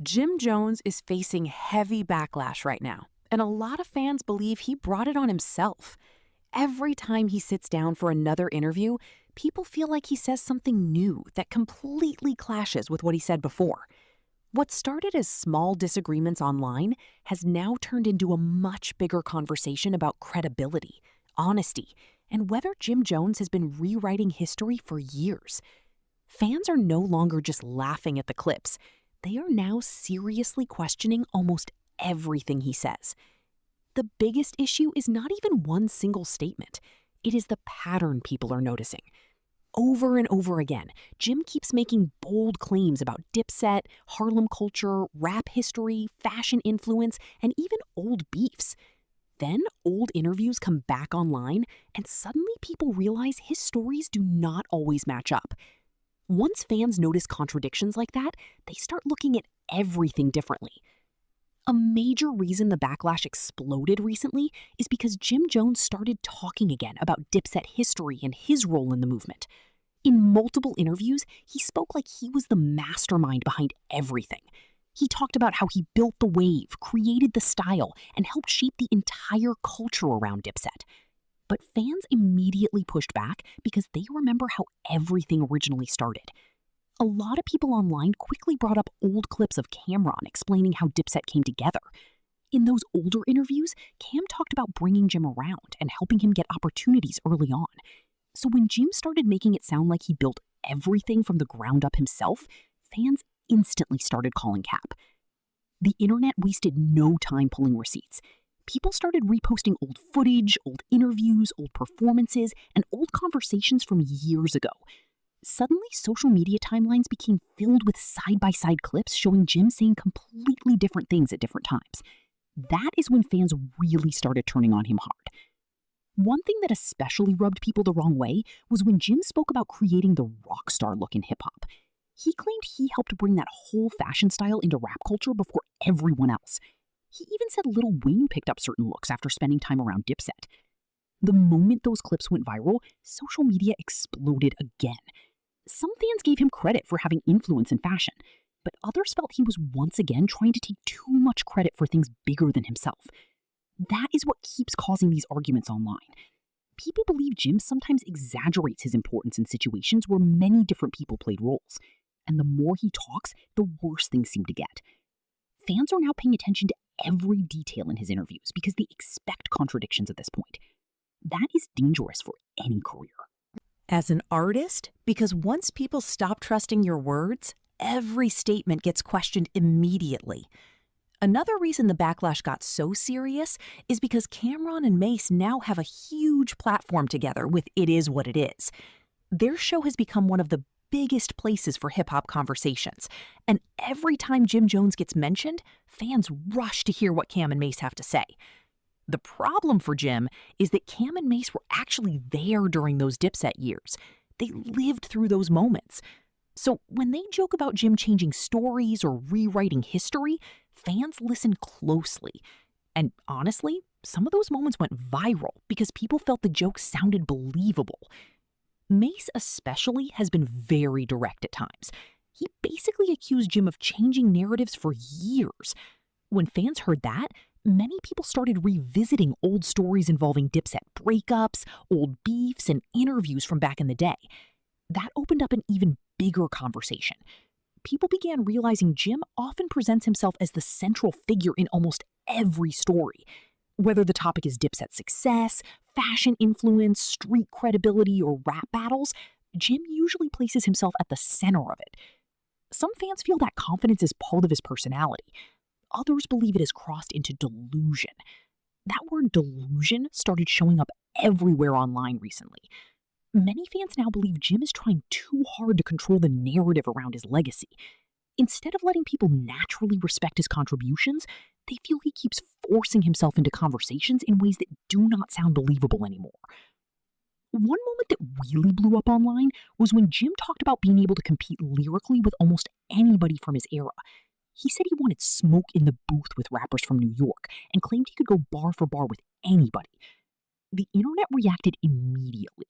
Jim Jones is facing heavy backlash right now, and a lot of fans believe he brought it on himself. Every time he sits down for another interview, people feel like he says something new that completely clashes with what he said before. What started as small disagreements online has now turned into a much bigger conversation about credibility, honesty, and whether Jim Jones has been rewriting history for years. Fans are no longer just laughing at the clips. They are now seriously questioning almost everything he says. The biggest issue is not even one single statement. It is the pattern people are noticing. Over and over again, Jim keeps making bold claims about Dipset, Harlem culture, rap history, fashion influence, and even old beefs. Then old interviews come back online, and suddenly people realize his stories do not always match up. Once fans notice contradictions like that, they start looking at everything differently. A major reason the backlash exploded recently is because Jim Jones started talking again about Dipset history and his role in the movement. In multiple interviews, he spoke like he was the mastermind behind everything. He talked about how he built the wave, created the style, and helped shape the entire culture around Dipset. But fans immediately pushed back because they remember how everything originally started. A lot of people online quickly brought up old clips of Cameron explaining how Dipset came together. In those older interviews, Cam talked about bringing Jim around and helping him get opportunities early on. So when Jim started making it sound like he built everything from the ground up himself, fans instantly started calling cap. The internet wasted no time pulling receipts. People started reposting old footage, old interviews, old performances, and old conversations from years ago. Suddenly, social media timelines became filled with side-by-side clips showing Jim saying completely different things at different times. That is when fans really started turning on him hard. One thing that especially rubbed people the wrong way was when Jim spoke about creating the rock star look in hip-hop. He claimed he helped bring that whole fashion style into rap culture before everyone else. He even said Lil Wayne picked up certain looks after spending time around Dipset. The moment those clips went viral, social media exploded again. Some fans gave him credit for having influence in fashion, but others felt he was once again trying to take too much credit for things bigger than himself. That is what keeps causing these arguments online. People believe Jim sometimes exaggerates his importance in situations where many different people played roles, and the more he talks, the worse things seem to get. Fans are now paying attention to every detail in his interviews because they expect contradictions at this point. That is dangerous for any career. As an artist, because once people stop trusting your words, every statement gets questioned immediately. Another reason the backlash got so serious is because Cameron and Mace now have a huge platform together with It Is What It Is. Their show has become one of the biggest places for hip-hop conversations, and every time Jim Jones gets mentioned, fans rush to hear what Cam and Mace have to say. The problem for Jim is that Cam and Mace were actually there during those Dipset years. They lived through those moments. So when they joke about Jim changing stories or rewriting history, fans listen closely. And honestly, some of those moments went viral because people felt the jokes sounded believable. Mace especially has been very direct at times. He basically accused Jim of changing narratives for years. When fans heard that, many people started revisiting old stories involving Dipset breakups, old beefs, and interviews from back in the day. That opened up an even bigger conversation. People began realizing Jim often presents himself as the central figure in almost every story. Whether the topic is Dipset success, fashion influence, street credibility, or rap battles, Jim usually places himself at the center of it. Some fans feel that confidence is part of his personality. Others believe it has crossed into delusion. That word delusion started showing up everywhere online recently. Many fans now believe Jim is trying too hard to control the narrative around his legacy. Instead of letting people naturally respect his contributions, they feel he keeps forcing himself into conversations in ways that do not sound believable anymore. One moment that really blew up online was when Jim talked about being able to compete lyrically with almost anybody from his era. He said he wanted smoke in the booth with rappers from New York and claimed he could go bar for bar with anybody. The internet reacted immediately.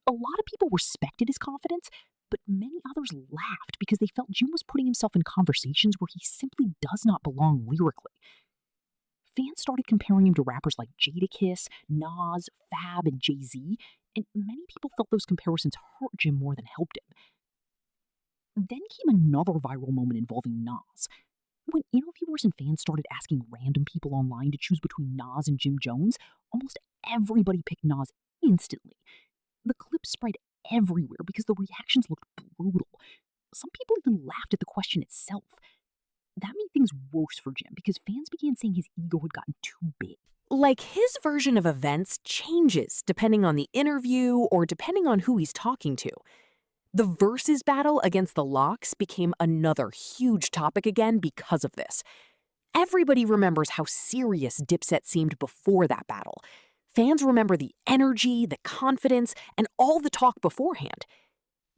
A lot of people respected his confidence, but many others laughed because they felt Jim was putting himself in conversations where he simply does not belong lyrically. Fans started comparing him to rappers like Jadakiss, Nas, Fab, and Jay-Z, and many people felt those comparisons hurt Jim more than helped him. Then came another viral moment involving Nas. When interviewers and fans started asking random people online to choose between Nas and Jim Jones, almost everybody picked Nas instantly. The clip spread everywhere because the reactions looked brutal. Some people even laughed at the question itself. That made things worse for Jim because fans began saying his ego had gotten too big. Like his version of events changes depending on the interview or depending on who he's talking to. The versus battle against the Locks became another huge topic again because of this. Everybody remembers how serious Dipset seemed before that battle. Fans remember the energy, the confidence, and all the talk beforehand.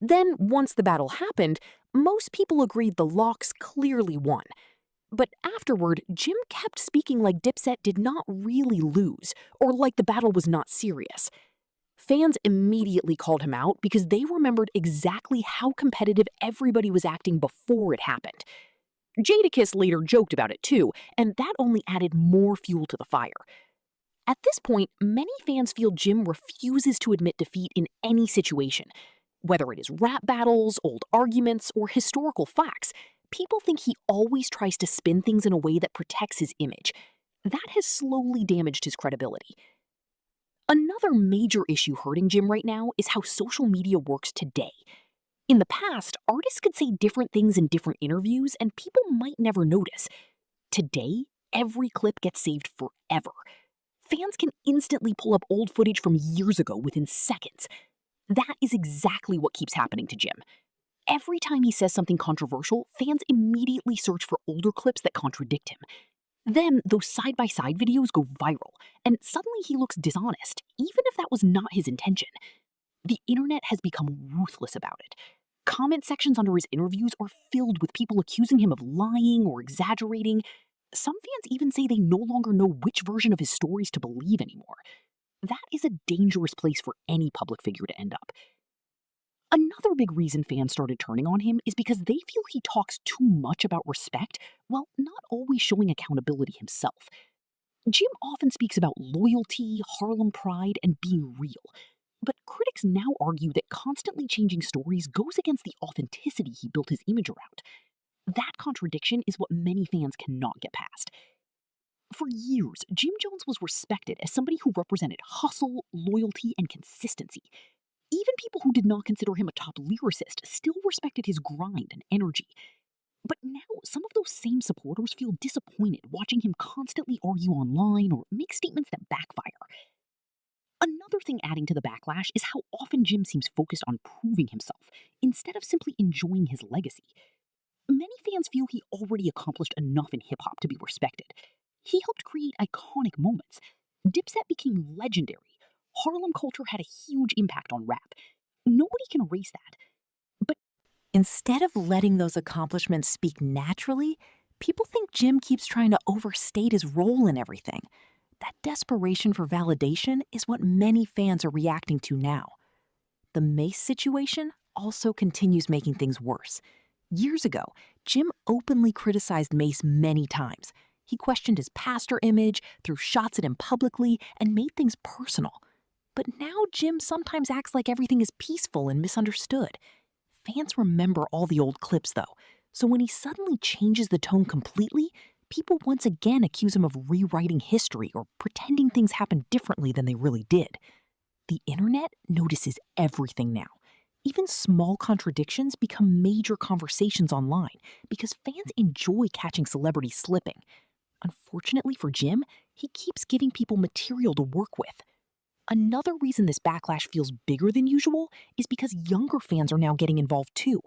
Then, once the battle happened, most people agreed the Locks clearly won. But afterward, Jim kept speaking like Dipset did not really lose, or like the battle was not serious. Fans immediately called him out because they remembered exactly how competitive everybody was acting before it happened. Jadakiss later joked about it too, and that only added more fuel to the fire. At this point, many fans feel Jim refuses to admit defeat in any situation. Whether it is rap battles, old arguments, or historical facts, people think he always tries to spin things in a way that protects his image. That has slowly damaged his credibility. Another major issue hurting Jim right now is how social media works today. In the past, artists could say different things in different interviews and people might never notice. Today, every clip gets saved forever. Fans can instantly pull up old footage from years ago within seconds. That is exactly what keeps happening to Jim. Every time he says something controversial, fans immediately search for older clips that contradict him. Then those side-by-side videos go viral, and suddenly he looks dishonest, even if that was not his intention. The internet has become ruthless about it. Comment sections under his interviews are filled with people accusing him of lying or exaggerating. Some fans even say they no longer know which version of his stories to believe anymore. That is a dangerous place for any public figure to end up. Another big reason fans started turning on him is because they feel he talks too much about respect while not always showing accountability himself. Jim often speaks about loyalty, Harlem pride, and being real. But critics now argue that constantly changing stories goes against the authenticity he built his image around. That contradiction is what many fans cannot get past. For years, Jim Jones was respected as somebody who represented hustle, loyalty, and consistency. Even people who did not consider him a top lyricist still respected his grind and energy. But now, some of those same supporters feel disappointed watching him constantly argue online or make statements that backfire. Another thing adding to the backlash is how often Jim seems focused on proving himself instead of simply enjoying his legacy. Many fans feel he already accomplished enough in hip hop to be respected. He helped create iconic moments. Dipset became legendary. Harlem culture had a huge impact on rap. Nobody can erase that. But instead of letting those accomplishments speak naturally, people think Jim keeps trying to overstate his role in everything. That desperation for validation is what many fans are reacting to now. The Mace situation also continues making things worse. Years ago, Jim openly criticized Mace many times. He questioned his pastor image, threw shots at him publicly, and made things personal. But now Jim sometimes acts like everything is peaceful and misunderstood. Fans remember all the old clips, though, so when he suddenly changes the tone completely, people once again accuse him of rewriting history or pretending things happened differently than they really did. The internet notices everything now. Even small contradictions become major conversations online because fans enjoy catching celebrities slipping. Unfortunately for Jim, he keeps giving people material to work with. Another reason this backlash feels bigger than usual is because younger fans are now getting involved too.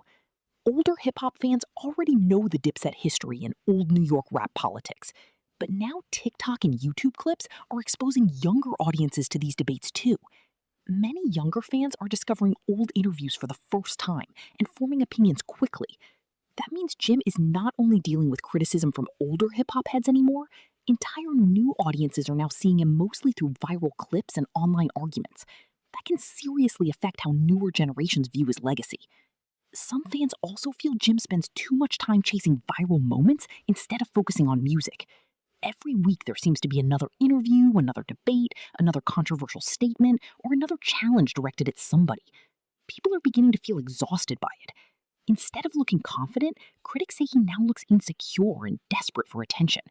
Older hip-hop fans already know the Dipset history and old New York rap politics. But now TikTok and YouTube clips are exposing younger audiences to these debates too. Many younger fans are discovering old interviews for the first time and forming opinions quickly. That means Jim is not only dealing with criticism from older hip-hop heads anymore, entire new audiences are now seeing him mostly through viral clips and online arguments. That can seriously affect how newer generations view his legacy. Some fans also feel Jim spends too much time chasing viral moments instead of focusing on music. Every week there seems to be another interview, another debate, another controversial statement, or another challenge directed at somebody. People are beginning to feel exhausted by it. Instead of looking confident, critics say he now looks insecure and desperate for attention.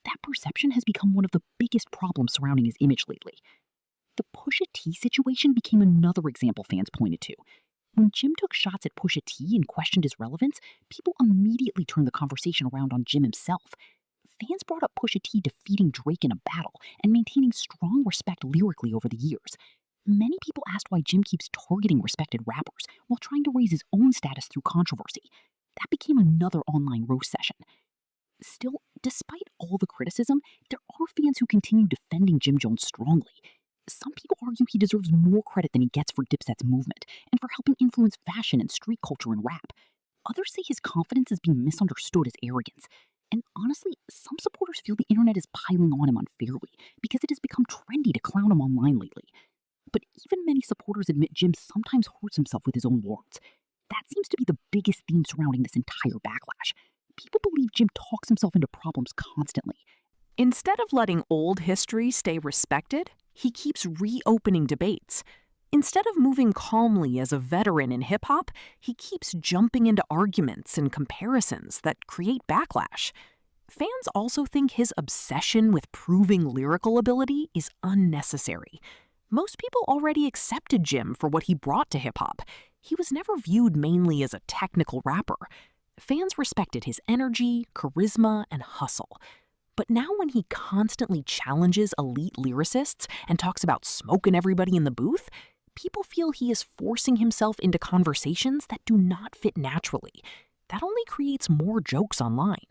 That perception has become one of the biggest problems surrounding his image lately. The Pusha T situation became another example fans pointed to. When Jim took shots at Pusha T and questioned his relevance, people immediately turned the conversation around on Jim himself. Fans brought up Pusha T defeating Drake in a battle and maintaining strong respect lyrically over the years. Many people asked why Jim keeps targeting respected rappers while trying to raise his own status through controversy. That became another online roast session. Still, despite all the criticism, there are fans who continue defending Jim Jones strongly. Some people argue he deserves more credit than he gets for Dipset's movement and for helping influence fashion and street culture and rap. Others say his confidence is being misunderstood as arrogance. And honestly, some supporters feel the internet is piling on him unfairly because it has become trendy to clown him online lately. But even many supporters admit Jim sometimes hurts himself with his own words. That seems to be the biggest theme surrounding this entire backlash. People believe Jim talks himself into problems constantly. Instead of letting old history stay respected, he keeps reopening debates. Instead of moving calmly as a veteran in hip-hop, he keeps jumping into arguments and comparisons that create backlash. Fans also think his obsession with proving lyrical ability is unnecessary. Most people already accepted Jim for what he brought to hip-hop. He was never viewed mainly as a technical rapper. Fans respected his energy, charisma, and hustle. But now when he constantly challenges elite lyricists and talks about smoking everybody in the booth, people feel he is forcing himself into conversations that do not fit naturally. That only creates more jokes online.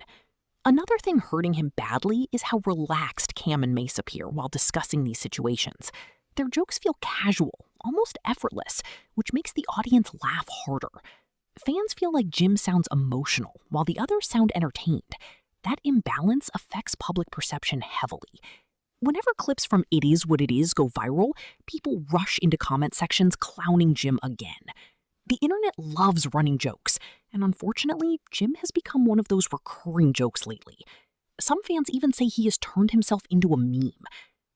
Another thing hurting him badly is how relaxed Cam and Mace appear while discussing these situations. Their jokes feel casual, almost effortless, which makes the audience laugh harder. Fans feel like Jim sounds emotional, while the others sound entertained. That imbalance affects public perception heavily. Whenever clips from It Is What It Is go viral, people rush into comment sections clowning Jim again. The internet loves running jokes, and unfortunately, Jim has become one of those recurring jokes lately. Some fans even say he has turned himself into a meme.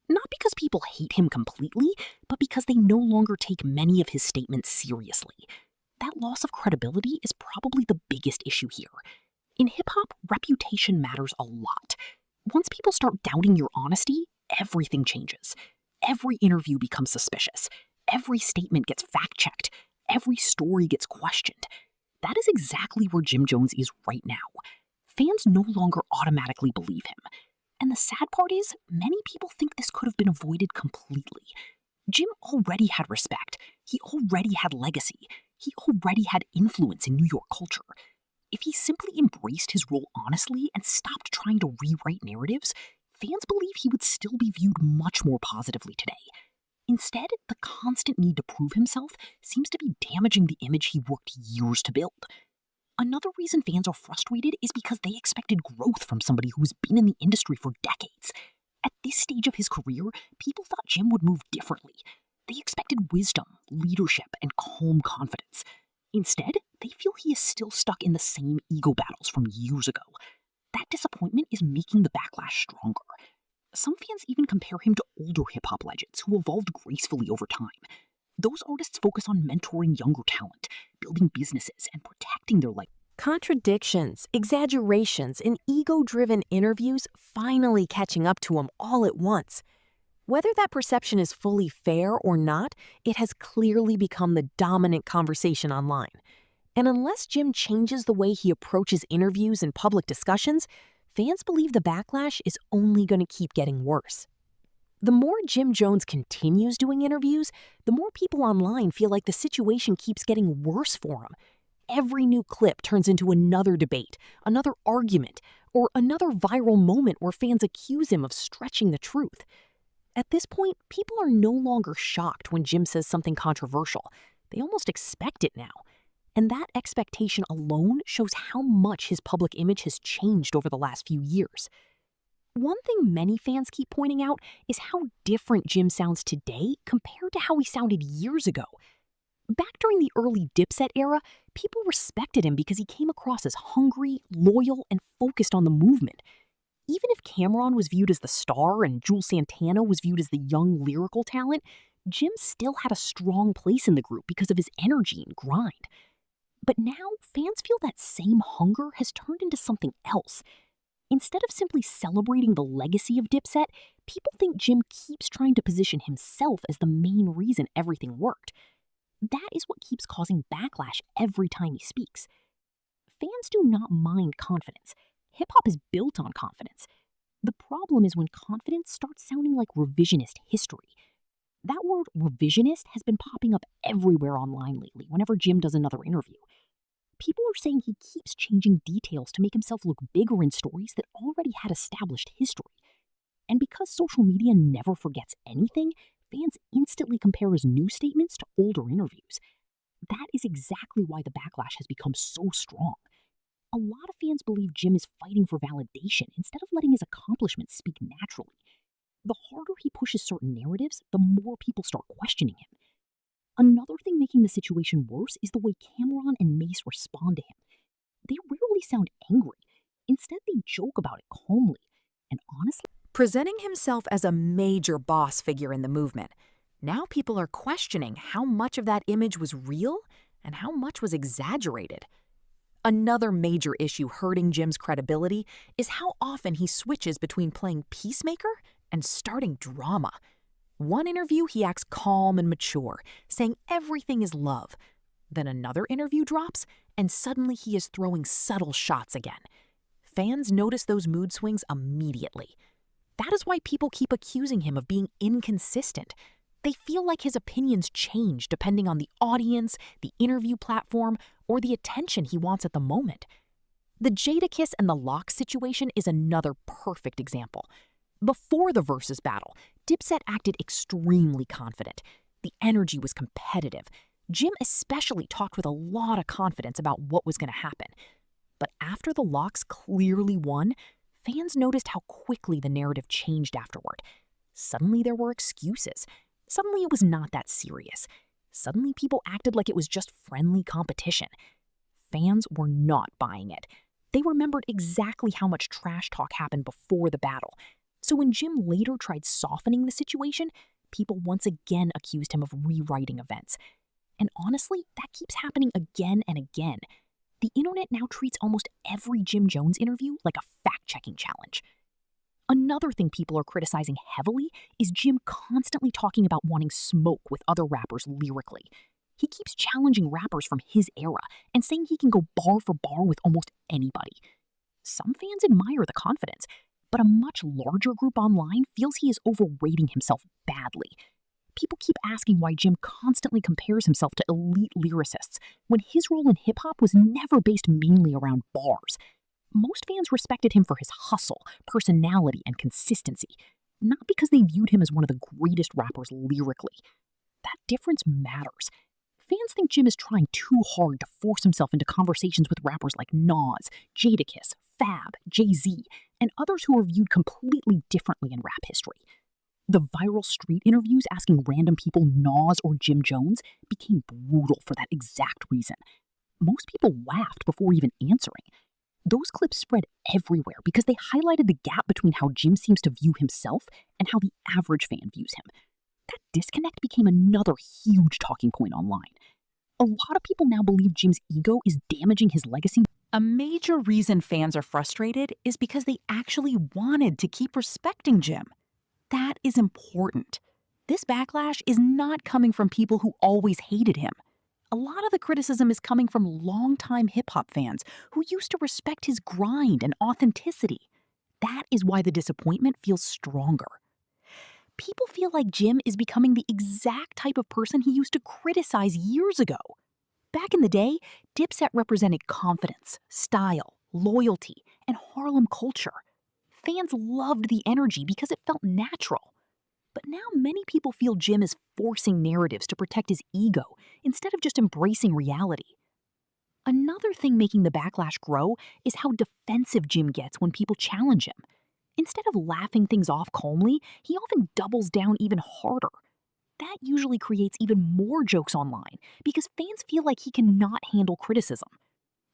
Not because people hate him completely, but because they no longer take many of his statements seriously. That loss of credibility is probably the biggest issue here. In hip-hop, reputation matters a lot. Once people start doubting your honesty, everything changes. Every interview becomes suspicious. Every statement gets fact-checked. Every story gets questioned. That is exactly where Jim Jones is right now. Fans no longer automatically believe him. And the sad part is, many people think this could have been avoided completely. Jim already had respect. He already had legacy. He already had influence in New York culture. If he simply embraced his role honestly and stopped trying to rewrite narratives, fans believe he would still be viewed much more positively today. Instead, the constant need to prove himself seems to be damaging the image he worked years to build. Another reason fans are frustrated is because they expected growth from somebody who's been in the industry for decades. At this stage of his career, people thought Jim would move differently. They expected wisdom, leadership, and calm confidence. Instead, they feel he is still stuck in the same ego battles from years ago. That disappointment is making the backlash stronger. Some fans even compare him to older hip-hop legends who evolved gracefully over time. Those artists focus on mentoring younger talent, building businesses, and protecting their legacy. Contradictions, exaggerations, and ego-driven interviews finally catching up to him all at once. Whether that perception is fully fair or not, it has clearly become the dominant conversation online. And unless Jim changes the way he approaches interviews and public discussions, fans believe the backlash is only going to keep getting worse. The more Jim Jones continues doing interviews, the more people online feel like the situation keeps getting worse for him. Every new clip turns into another debate, another argument, or another viral moment where fans accuse him of stretching the truth. At this point, people are no longer shocked when Jim says something controversial. They almost expect it now. And that expectation alone shows how much his public image has changed over the last few years. One thing many fans keep pointing out is how different Jim sounds today compared to how he sounded years ago. Back during the early Dipset era, people respected him because he came across as hungry, loyal, and focused on the movement. Even if Cameron was viewed as the star and Jules Santana was viewed as the young lyrical talent, Jim still had a strong place in the group because of his energy and grind. But now, fans feel that same hunger has turned into something else. Instead of simply celebrating the legacy of Dipset, people think Jim keeps trying to position himself as the main reason everything worked. That is what keeps causing backlash every time he speaks. Fans do not mind confidence. Hip hop is built on confidence. The problem is when confidence starts sounding like revisionist history. That word revisionist has been popping up everywhere online lately whenever Jim does another interview. People are saying he keeps changing details to make himself look bigger in stories that already had established history. And because social media never forgets anything, fans instantly compare his new statements to older interviews. That is exactly why the backlash has become so strong. A lot of fans believe Jim is fighting for validation instead of letting his accomplishments speak naturally. The harder he pushes certain narratives, the more people start questioning him. Another thing making the situation worse is the way Cameron and Mace respond to him. They rarely sound angry. Instead, they joke about it calmly. And honestly, Presenting himself as a major boss figure in the movement, now people are questioning how much of that image was real and how much was exaggerated. Another major issue hurting Jim's credibility is how often he switches between playing peacemaker and starting drama. One interview, he acts calm and mature, saying everything is love. Then another interview drops, and suddenly he is throwing subtle shots again. Fans notice those mood swings immediately. That is why people keep accusing him of being inconsistent. They feel like his opinions change depending on the audience, the interview platform, or the attention he wants at the moment. The Jadakiss and the Lox situation is another perfect example. Before the Versus battle, Dipset acted extremely confident. The energy was competitive. Jim especially talked with a lot of confidence about what was going to happen. But after the Lox clearly won, fans noticed how quickly the narrative changed afterward. Suddenly there were excuses. Suddenly it was not that serious. Suddenly people acted like it was just friendly competition. Fans were not buying it. They remembered exactly how much trash talk happened before the battle. So when Jim later tried softening the situation, people once again accused him of rewriting events. And honestly, that keeps happening again and again. The internet now treats almost every Jim Jones interview like a fact-checking challenge. Another thing people are criticizing heavily is Jim constantly talking about wanting smoke with other rappers lyrically. He keeps challenging rappers from his era and saying he can go bar for bar with almost anybody. Some fans admire the confidence, but a much larger group online feels he is overrating himself badly. People keep asking why Jim constantly compares himself to elite lyricists when his role in hip-hop was never based mainly around bars. Most fans respected him for his hustle, personality, and consistency, not because they viewed him as one of the greatest rappers lyrically. That difference matters. Fans think Jim is trying too hard to force himself into conversations with rappers like Nas, Jadakiss, Fab, Jay-Z, and others who are viewed completely differently in rap history. The viral street interviews asking random people Nas or Jim Jones became brutal for that exact reason. Most people laughed before even answering. Those clips spread everywhere because they highlighted the gap between how Jim seems to view himself and how the average fan views him. That disconnect became another huge talking point online. A lot of people now believe Jim's ego is damaging his legacy. A major reason fans are frustrated is because they actually wanted to keep respecting Jim. That is important. This backlash is not coming from people who always hated him. A lot of the criticism is coming from longtime hip-hop fans who used to respect his grind and authenticity. That is why the disappointment feels stronger. People feel like Jim is becoming the exact type of person he used to criticize years ago. Back in the day, Dipset represented confidence, style, loyalty, and Harlem culture. Fans loved the energy because it felt natural. But now many people feel Jim is forcing narratives to protect his ego instead of just embracing reality. Another thing making the backlash grow is how defensive Jim gets when people challenge him. Instead of laughing things off calmly, he often doubles down even harder. That usually creates even more jokes online because fans feel like he cannot handle criticism.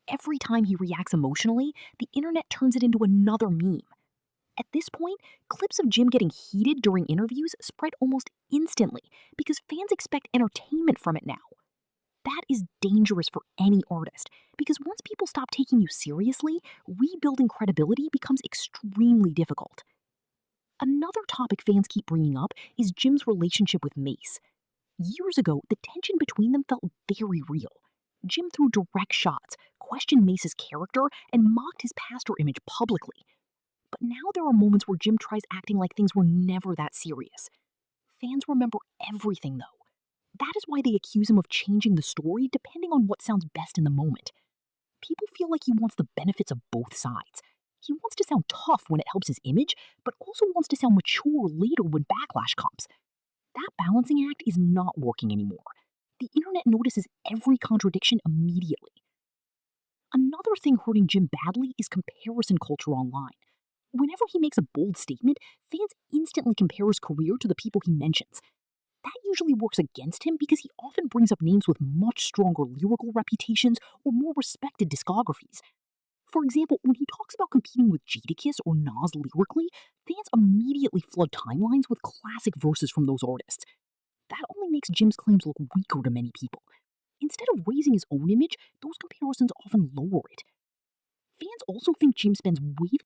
Every time he reacts emotionally, the internet turns it into another meme. At this point, clips of Jim getting heated during interviews spread almost instantly because fans expect entertainment from it now. That is dangerous for any artist because once people stop taking you seriously, rebuilding credibility becomes extremely difficult. Another topic fans keep bringing up is Jim's relationship with Mace. Years ago, the tension between them felt very real. Jim threw direct shots, questioned Mace's character, and mocked his pastor image publicly. But now there are moments where Jim tries acting like things were never that serious. Fans remember everything, though. That is why they accuse him of changing the story depending on what sounds best in the moment. People feel like he wants the benefits of both sides. He wants to sound tough when it helps his image, but also wants to sound mature later when backlash comes. That balancing act is not working anymore. The internet notices every contradiction immediately. Another thing hurting Jim badly is comparison culture online. Whenever he makes a bold statement, fans instantly compare his career to the people he mentions. That usually works against him because he often brings up names with much stronger lyrical reputations or more respected discographies. For example, when he talks about competing with Jadakiss or Nas lyrically, fans immediately flood timelines with classic verses from those artists. That only makes Jim's claims look weaker to many people. Instead of raising his own image, those comparisons often lower it. Fans also think Jim spends way